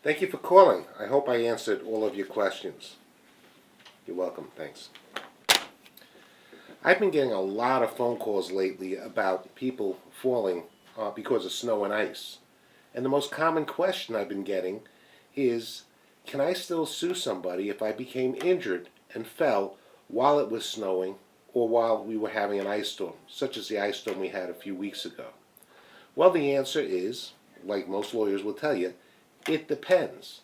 Thank you for calling. I hope I answered all of your questions. You're welcome. Thanks. I've been getting a lot of phone calls lately about people falling because of snow and ice. And the most common question I've been getting is, can I still sue somebody if I became injured and fell while it was snowing or while we were having an ice storm, such as the ice storm we had a few weeks ago? Well, the answer is, like most lawyers will tell you, it depends.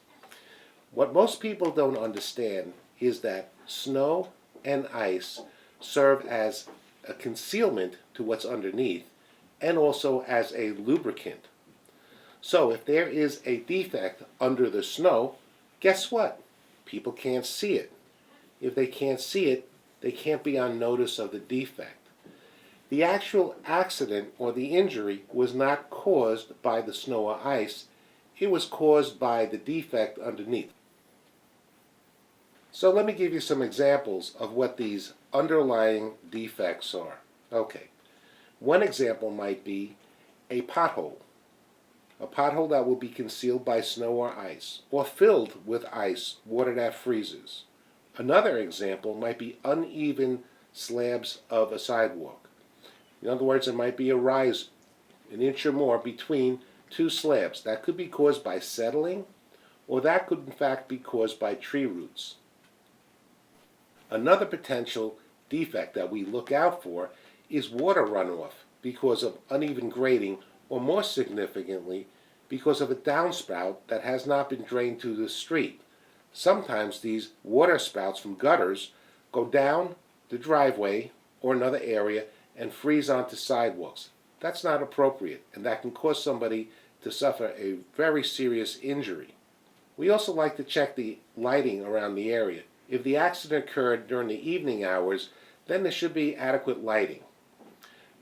What most people don't understand is that snow and ice serve as a concealment to what's underneath and also as a lubricant. So if there is a defect under the snow, guess what? People can't see it. If they can't see it, they can't be on notice of the defect. The actual accident or the injury was not caused by the snow or ice. It was caused by the defect underneath. So let me give you some examples of what these underlying defects are. Okay, one example might be a pothole. A pothole that will be concealed by snow or ice, or filled with ice, water that freezes. Another example might be uneven slabs of a sidewalk. In other words, there might be a rise an inch or more between two slabs. That could be caused by settling, or that could in fact be caused by tree roots. Another potential defect that we look out for is water runoff because of uneven grading, or more significantly, because of a downspout that has not been drained to the street. Sometimes these water spouts from gutters go down the driveway or another area and freeze onto sidewalks. That's not appropriate, and that can cause somebody to suffer a very serious injury. We also like to check the lighting around the area. If the accident occurred during the evening hours, then there should be adequate lighting.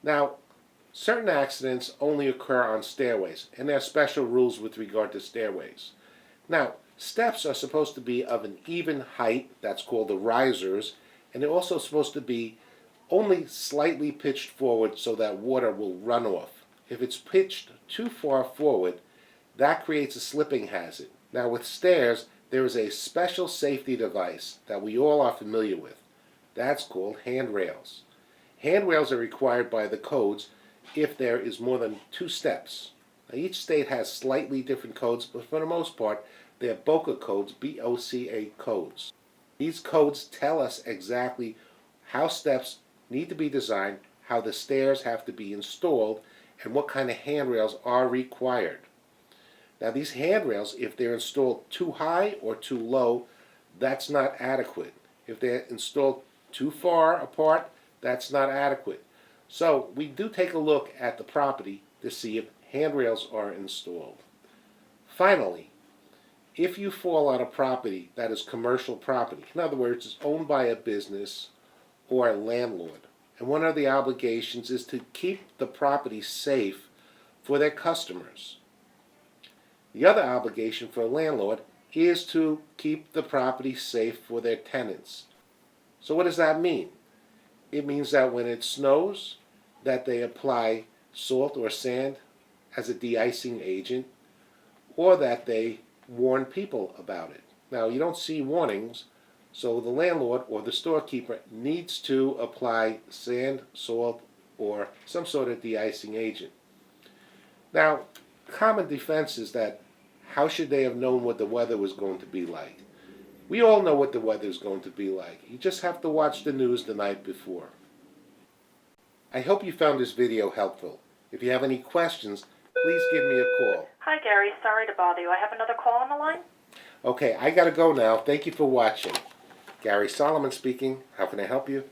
Now, certain accidents only occur on stairways, and there are special rules with regard to stairways. Now, steps are supposed to be of an even height, that's called the risers, and they're also supposed to be only slightly pitched forward so that water will run off. If it's pitched too far forward, that creates a slipping hazard. Now with stairs, there is a special safety device that we all are familiar with. That's called handrails. Handrails are required by the codes if there is more than 2 steps. Now each state has slightly different codes, but for the most part, they're BOCA codes, B-O-C-A codes. These codes tell us exactly how steps need to be designed, how the stairs have to be installed, and what kind of handrails are required. Now these handrails, if they're installed too high or too low, that's not adequate. If they're installed too far apart, that's not adequate. So we do take a look at the property to see if handrails are installed. Finally, if you fall on a property that is commercial property, in other words, it's owned by a business or a landlord, and one of the obligations is to keep the property safe for their customers. The other obligation for a landlord is to keep the property safe for their tenants. So what does that mean? It means that when it snows, that they apply salt or sand as a de-icing agent, or that they warn people about it. Now, you don't see warnings, so the landlord or the storekeeper needs to apply sand, salt, or some sort of de-icing agent. Now, common defense is that how should they have known what the weather was going to be like? We all know what the weather is going to be like. You just have to watch the news the night before. I hope you found this video helpful. If you have any questions, please give me a call. Hi, Gary. Sorry to bother you. I have another call on the line. Okay, I gotta go now. Thank you for watching. Garry Salomon speaking. How can I help you?